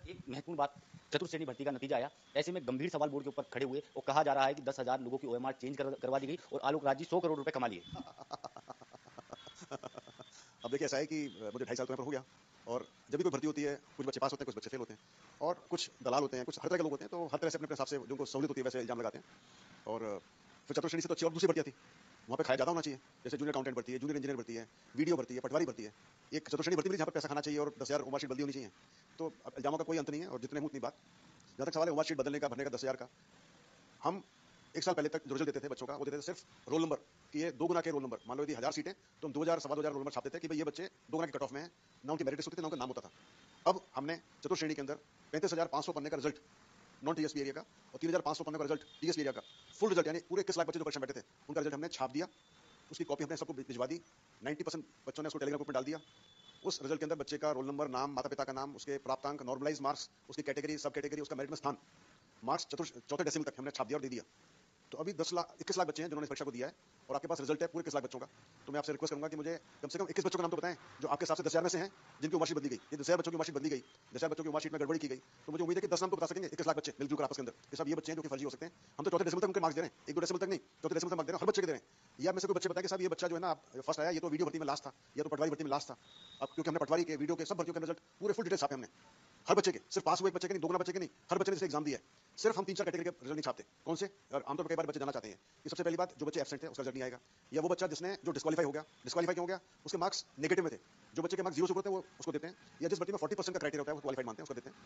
एक महत्वपूर्ण बात, चतुर्थ श्रेणी भर्ती का नतीजा आया। ऐसे में गंभीर सवाल बोर्ड के ऊपर खड़े हुए और कहा जा रहा है कि 10,000 लोगों की ओएमआर चेंज करवा दी गई और आलोक राज जी 100 करोड़ रुपए कमा लिए। अब देखिए ऐसा है कि मुझे 2.5 साल तो यहाँ पर हो गया और जब भी कोई भर्ती होती है कुछ बच्चे पास होते हैं, कुछ बच्चे फेल होते हैं और कुछ दलाल होते हैं, कुछ हर तरह के लोग होते हैं, तो हर तरह से अपने हिसाब से जो उनको सहूलियत होती है वैसे इल्जाम लगाते हैं। और फिर चतुर्थ श्रेणी से तो अच्छी और दूसरी भर्तियाँ थी, वहाँ पे खाया ज़्यादा होना चाहिए, जैसे जूनियर अकाउंटेंट भर्ती है, जूनियर इंजीनियर भर्ती है, वीडियो भर्ती है, पटवारी भर्ती है। एक चतुर्थ श्रेणी भर्ती मिली जहाँ पर पैसा खाना चाहिए और 10,000 ओमार शीट बदली होनी चाहिए। तो अब इल्जामों का कोई अंत नहीं है और जितने हूँ उतनी बात। जहाँ तक सवाल है ओमार शीट बदलने का, भरने का 10,000 का, हम 1 साल पहले तक जो रिजल्ट देते थे बच्चों का, वो देते थे सिर्फ रोल नंबर कि ये 2 गुना के रोल नंबर। मान लो यदि 1000 सीटें तो हम 2,000 सवा 2,000 रोल नंबर छापते थे कि भाई ये बच्चे 2 गुना के कट ऑफ में हैं, ना उनकी मेरिट लिस्ट होती थी, ना उनका नाम होता था। अब हमने चतुर्थ श्रेणी के अंदर 35,500 पढ़ने का रिजल्ट नॉन टीएसपी एरिया का और 3,500 पढ़ने का रिजल्ट टीएसपी एरिया का, फुल रिजल्ट यानी पूरे 21 लाख बच्चे जो परीक्षा में बैठे थे उनका रिजल्ट हमने छाप दिया। उसकी कॉपी हमने सबको भिजवा दी। 90% बच्चों ने उसको टेलीग्राम ग्रुप में डाल दिया। उस रिजल्ट के अंदर बच्चे का रोल नंबर, नाम, माता पिता का नाम, उसके प्राप्तांक, नॉर्मलाइज मार्क्स, उसकी कैटेगरी, सब कैटेगरी, उसका मेरिट में स्थान, मार्क्स चौथे डेसिमल तक हमने छाप दिया और दे दिया। तो अभी 21 लाख बच्चे हैं जिन्होंने इस परीक्षा को दिया है और आपके पास रिजल्ट है पूरे 21 लाख बच्चों का। तो मैं आपसे रिक्वेस्ट करूंगा कि मुझे कम से कम 21 बच्चों का नाम तो बताएं जो आपके हिसाब से 10,000 में से हैं जिनकी उम्र शीट बदली गई। ये 10,000 बच्चों की उम्र शीट बदली गई, 10,000 बच्चों की उम्र शीट में गड़बड़ी की गई, तो मुझे उम्मीद है कि 10 नाम तो बता सकेंगे 21 लाख बच्चे मिलजुल कर आपस के अंदर कि सब ये बच्चे हैं जो कि फर्जी हो सकते हैं। हम तो चौथे डेसिमल तक उनके मार्क्स दे रहे हैं, 1-2 डेसिमल तक नहीं, चौथे डेसिमल तक मार्क्स दे रहे हैं, हर बच्चे के दे रहे हैं। या में से कोई बच्चे बताए कि साहब ये बच्चा जो है ना फर्स्ट आया, ये तो वीडियो भर्ती में लास्ट था या तो पटवारी भर्ती में लास्ट था। अब क्योंकि हमने पटवारी के, वीडियो के सब भर्तियों के रिजल्ट पूरे फुल डिटेल छापे हमने हर बच्चे के, सिर्फ पास हुए एक बच्चे के नहीं, 2 गुना बच्चे के नहीं, हर बच्चे ने जिसे एग्जाम दिया है। सिर्फ हम 3-4 कैटेगरी के रिजल्ट नहीं छापते। कौन से? और आमतौर पर कई बार बच्चे जानना चाहते हैं कि सबसे पहली बात, जो बच्चे एब्सेंट थे उसका रिजल्ट नहीं आएगा, या वो बच्चा जिसने जो डिस्क्वालीफाई हो गया। डिस्क्वालीफाई क्यों हो गया? उसके मार्क्स नेगेटिव में थे। जो बच्चे के मार्क्स 0 से ऊपर होते हैं वो उसको देते हैं, या जिस भर्ती में 40% का क्राइटेरिया होता है वो क्वालिफाइड मानते हैं उसको देते हैं।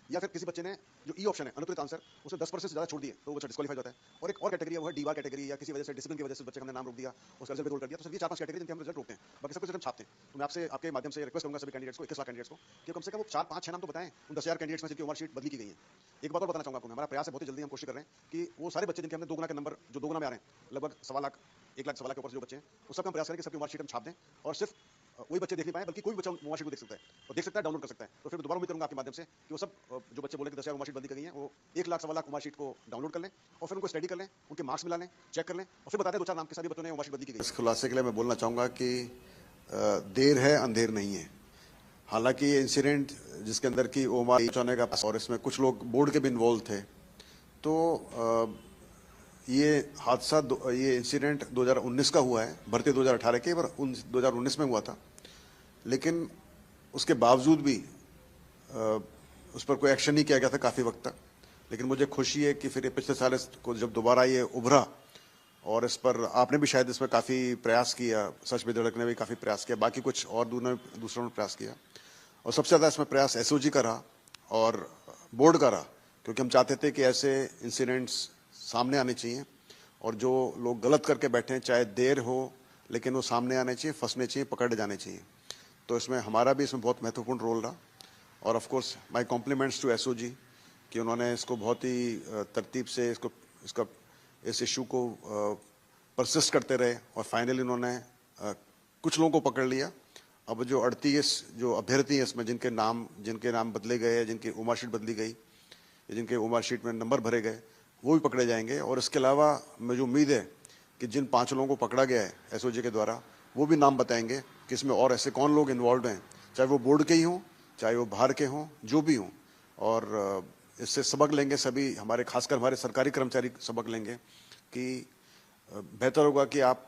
या फिर किसी बच्चे ने जो ई ऑप्शन है अनुत्तरित आंसर उसे 10% से ज्यादा छोड़ दिए तो वो बच्चा डिस्क्वालीफाई होता है। और एक और कैटेगरी है वो है डीवार कैटेगरी, या किसी वजह से डिसिप्लिन की वजह से बच्चे का हमने नाम रोक दिया, उसका रिजल्ट रोल कर दिया। तो सिर्फ ये 4-5 कैटेगरी जिनके हम रिजल्ट रोकते हैं, बाकी सब कुछ हम छापते हैं। तो मैं आपसे आपके माध्यम से रिक्वेस्ट करूंगा सभी कैंडिडेट्स को, 21 लाख कैंडिडेट्स को, कि कम से कम वो 4-5-6 नाम तो बताएं उन 10,000 कैंडिडेट्स में जिनकी उम्र शीट बदली की गई है। एक बात और बताना चाहूंगा आपको, हमारा प्रयास है, बहुत ही जल्दी हम कोशिश कर रहे हैं कि वो सारे बच्चे जिनके हमने 2 गुना के नंबर जो 2 गुना में आ रहे हैं, लगभग 1.25 लाख 1 लाख 1.25 लाख के ऊपर जो बच्चे हैं, उस सबका हम प्रयास करें कि सबकी उम्र शीट हम छाप दें और सिर्फ वही बच्चे देख नहीं पाए बल्कि कोई भी बच्चा उम्र शीट को देख सकता है और देख सकता है, डाउनलोड कर सकता है। तो फिर दोबारा उम्मीद करूंगा आपके माध्यम से कि वो सब जो बच्चे बोले कि 10,000 उम्र शीट बदली कर गई है, वो 1 लाख 1.25 लाख उम्र शीट को डाउनलोड कर लें और फिर उनको स्टडी कर लें, उनके मार्क्स मिला लें, चेक कर लें और फिर बता दें 2-4 नाम के सभी बच्चों ने उम्र शीट बदली की गई। इस खुलासे के लिए मैं बोलना चाहूंगा कि देर है अंधेर नहीं है। हालांकि ये इंसिडेंट जिसके अंदर की ओमार पहुंचाने का और इसमें कुछ लोग बोर्ड के भी इन्वॉल्व थे, तो ये हादसा ये इंसिडेंट 2019 का हुआ है, भर्ती 2018 के, पर 2019 में हुआ था। लेकिन उसके बावजूद भी उस पर कोई एक्शन नहीं किया गया था काफ़ी वक्त तक। लेकिन मुझे खुशी है कि फिर ये पिछले साल को जब दोबारा ये उभरा और इस पर आपने भी शायद इसमें काफ़ी प्रयास किया, सच विधेयक ने भी काफ़ी प्रयास किया, बाकी कुछ और दूसरों ने प्रयास किया और सबसे ज़्यादा इसमें प्रयास एसओजी का रहा और बोर्ड का रहा, क्योंकि हम चाहते थे कि ऐसे इंसिडेंट्स सामने आने चाहिए और जो लोग गलत करके बैठे हैं चाहे देर हो लेकिन वो सामने आने चाहिए, फंसने चाहिए, पकड़े जाने चाहिए। तो इसमें हमारा भी इसमें बहुत महत्वपूर्ण रोल रहा और of course my compliments to SOG कि उन्होंने इसको बहुत ही तरतीब से इस इशू को परसिस्ट करते रहे और फाइनली उन्होंने कुछ लोगों को पकड़ लिया। अब जो 38 जो अभ्यर्थी हैं इसमें जिनके नाम बदले गए, जिनकी उम्र शीट बदली गई, जिनके उम्र शीट में नंबर भरे गए, वो भी पकड़े जाएंगे। और इसके अलावा मुझे उम्मीद है कि जिन 5 लोगों को पकड़ा गया है एसओजी के द्वारा, वो भी नाम बताएंगे कि इसमें और ऐसे कौन लोग इन्वॉल्व हैं, चाहे वो बोर्ड के ही हों, चाहे वो बाहर के हों, जो भी हों। और इससे सबक लेंगे सभी, हमारे खासकर हमारे सरकारी कर्मचारी सबक लेंगे कि बेहतर होगा कि आप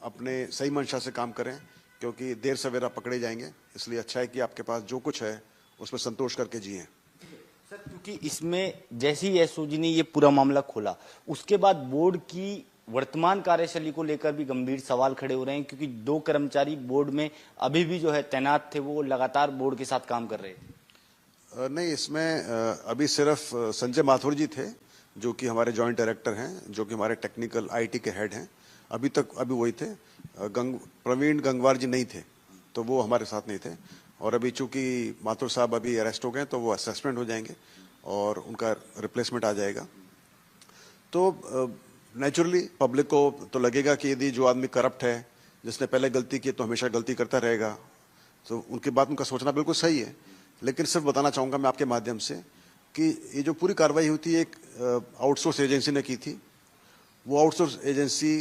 अपने सही मंशा से काम करें, क्योंकि देर सवेरा पकड़े जाएंगे। इसलिए अच्छा है कि आपके पास जो कुछ है उसमें संतोष करके जिएं। सर, क्योंकि इसमें जैसे ही एसओजी ने ये पूरा मामला खोला उसके बाद बोर्ड की वर्तमान कार्यशैली को लेकर भी गंभीर सवाल खड़े हो रहे हैं, क्योंकि 2 कर्मचारी बोर्ड में अभी भी जो है तैनात थे, वो लगातार बोर्ड के साथ काम कर रहे थे। नहीं, इसमें अभी सिर्फ संजय माथुर जी थे जो कि हमारे जॉइंट डायरेक्टर हैं, जो कि हमारे टेक्निकल आईटी के हेड हैं, अभी वही थे। प्रवीण गंगवार जी नहीं थे, तो वो हमारे साथ नहीं थे। और अभी चूंकि माथुर साहब अभी अरेस्ट हो गए तो वो असेसमेंट हो जाएंगे और उनका रिप्लेसमेंट आ जाएगा। तो नेचुरली पब्लिक को तो लगेगा कि यदि जो आदमी करप्ट है, जिसने पहले गलती की तो हमेशा गलती करता रहेगा, तो उनके बाद उनका सोचना बिल्कुल सही है। लेकिन सिर्फ बताना चाहूँगा मैं आपके माध्यम से कि ये जो पूरी कार्रवाई हुई थी एक आउटसोर्स एजेंसी ने की थी। वो आउटसोर्स एजेंसी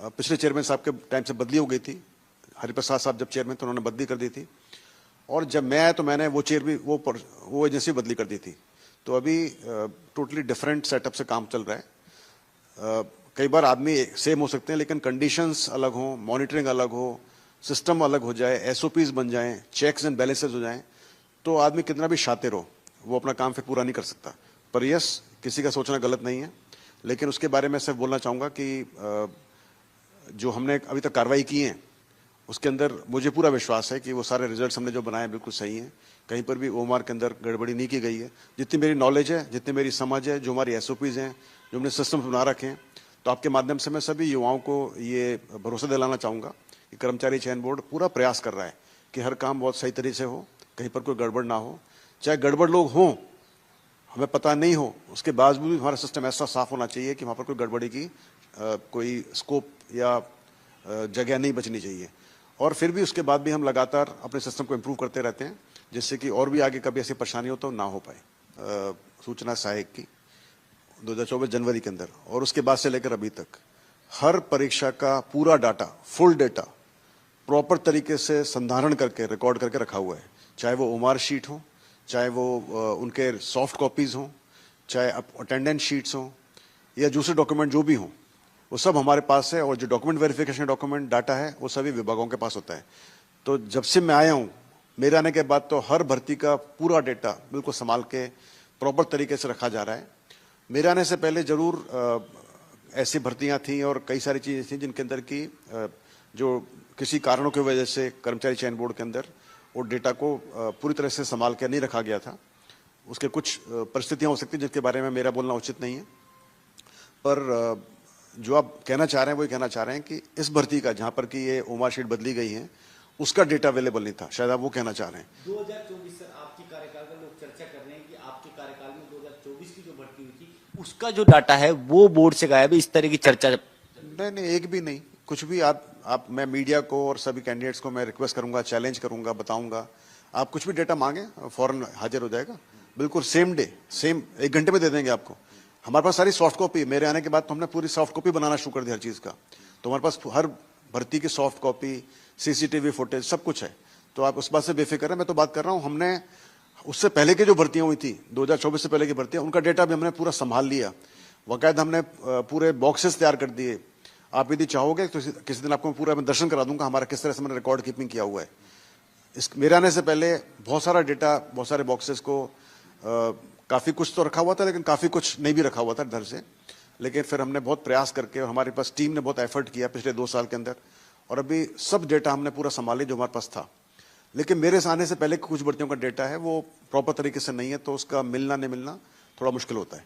पिछले चेयरमैन साहब के टाइम से बदली हो गई थी। हरिप्रसाद साहब जब चेयरमैन थे उन्होंने बदली कर दी थी और जब मैं आया तो मैंने वो चेयर भी वो एजेंसी बदली कर दी थी। तो अभी टोटली डिफरेंट सेटअप से काम चल रहा है। कई बार आदमी सेम हो सकते हैं लेकिन कंडीशंस अलग हो, मॉनिटरिंग अलग हो, सिस्टम अलग हो जाए, एसओपीज बन जाएं, चेक्स एंड बैलेंसेज हो जाएं, तो आदमी कितना भी शातिर हो वो अपना काम फिर पूरा नहीं कर सकता। पर यस, किसी का सोचना गलत नहीं है, लेकिन उसके बारे में सिर्फ बोलना चाहूँगा कि जो हमने अभी तक कार्रवाई की है उसके अंदर मुझे पूरा विश्वास है कि वो सारे रिजल्ट्स हमने जो बनाए बिल्कुल सही हैं। कहीं पर भी ओमार के अंदर गड़बड़ी नहीं की गई है। जितनी मेरी नॉलेज है, जितनी मेरी समझ है, जो हमारी एसओपीज़ हैं, जो हमने सिस्टम बना रखे हैं, तो आपके माध्यम से मैं सभी युवाओं को ये भरोसा दिलाना चाहूँगा कि कर्मचारी चयन बोर्ड पूरा प्रयास कर रहा है कि हर काम बहुत सही तरीके से हो, कहीं पर कोई गड़बड़ ना हो। चाहे गड़बड़ लोग हों, हमें पता नहीं हो, उसके बावजूद भी हमारा सिस्टम ऐसा साफ होना चाहिए कि वहाँ पर कोई गड़बड़ी की कोई स्कोप या जगह नहीं बचनी चाहिए। और फिर भी उसके बाद भी हम लगातार अपने सिस्टम को इम्प्रूव करते रहते हैं, जिससे कि और भी आगे कभी ऐसी परेशानी हो तो ना हो पाए। सूचना सहायक की 2024 जनवरी के अंदर और उसके बाद से लेकर अभी तक हर परीक्षा का पूरा डाटा, फुल डाटा प्रॉपर तरीके से संधारण करके रिकॉर्ड करके रखा हुआ है। चाहे वो ओमार शीट हो, चाहे वो उनके सॉफ्ट कॉपीज़ हों, चाहे अटेंडेंस शीट्स हों या दूसरे डॉक्यूमेंट जो भी हों, वो सब हमारे पास है। और जो डॉक्यूमेंट वेरिफिकेशन डॉक्यूमेंट डाटा है वो सभी विभागों के पास होता है। तो जब से मैं आया हूँ, मेरे आने के बाद तो हर भर्ती का पूरा डेटा बिल्कुल संभाल के प्रॉपर तरीके से रखा जा रहा है। मेरे आने से पहले जरूर ऐसी भर्तियां थीं और कई सारी चीज़ें थीं जिनके अंदर की जो किसी कारणों की वजह से कर्मचारी चयन बोर्ड के अंदर वो डेटा को पूरी तरह से संभाल के नहीं रखा गया था। उसके कुछ परिस्थितियां हो सकती हैं जिनके बारे में मेरा बोलना उचित नहीं है। पर जो आप कहना चाह रहे हैं वही कहना चाह रहे हैं कि इस भर्ती का, जहां पर कि ये ओमार शीट बदली गई है, उसका डेटा अवेलेबल नहीं था, शायद आप वो कहना चाह रहे हैं। 2024 सर, आपके कार्यकाल का लोग चर्चा कर रहे हैं कि आपके कार्यकाल में 2024 की जो भर्ती हुई थी उसका जो डाटा है वो बोर्ड से गायब है, इस तरह की चर्चा। नहीं, एक भी नहीं, कुछ भी। आप मैं मीडिया को और सभी कैंडिडेट्स को मैं रिक्वेस्ट करूंगा, चैलेंज करूंगा, बताऊंगा। आप कुछ भी डेटा मांगे फौरन हाजिर हो जाएगा, बिल्कुल सेम डे, सेम 1 घंटे में दे देंगे आपको। हमारे पास सारी सॉफ्ट कॉपी, मेरे आने के बाद तो हमने पूरी सॉफ्ट कॉपी बनाना शुरू कर दिया हर चीज़ का। तो हमारे पास हर भर्ती की सॉफ्ट कॉपी, सीसीटीवी फुटेज सब कुछ है। तो आप उस बात से बेफिक्र है। मैं तो बात कर रहा हूँ, हमने उससे पहले की जो भर्तियां हुई थी 2024 से पहले की भर्तियां, उनका डेटा भी हमने पूरा संभाल लिया। बाकायदा हमने पूरे बॉक्सेस तैयार कर दिए। आप यदि चाहोगे तो किसी दिन आपको पूरा मैं दर्शन करा दूंगा हमारा किस तरह से मैंने रिकॉर्ड कीपिंग किया हुआ है। मेरे आने से पहले बहुत सारा डेटा, बहुत सारे बॉक्सेस को काफ़ी कुछ तो रखा हुआ था, लेकिन काफ़ी कुछ नहीं भी रखा हुआ था इधर से। लेकिन फिर हमने बहुत प्रयास करके और हमारे पास टीम ने बहुत एफर्ट किया पिछले 2 साल के अंदर, और अभी सब डेटा हमने पूरा संभाले जो हमारे पास था। लेकिन मेरे आने से पहले कुछ भर्तियों का डेटा है वो प्रॉपर तरीके से नहीं है, तो उसका मिलना नहीं मिलना थोड़ा मुश्किल होता है।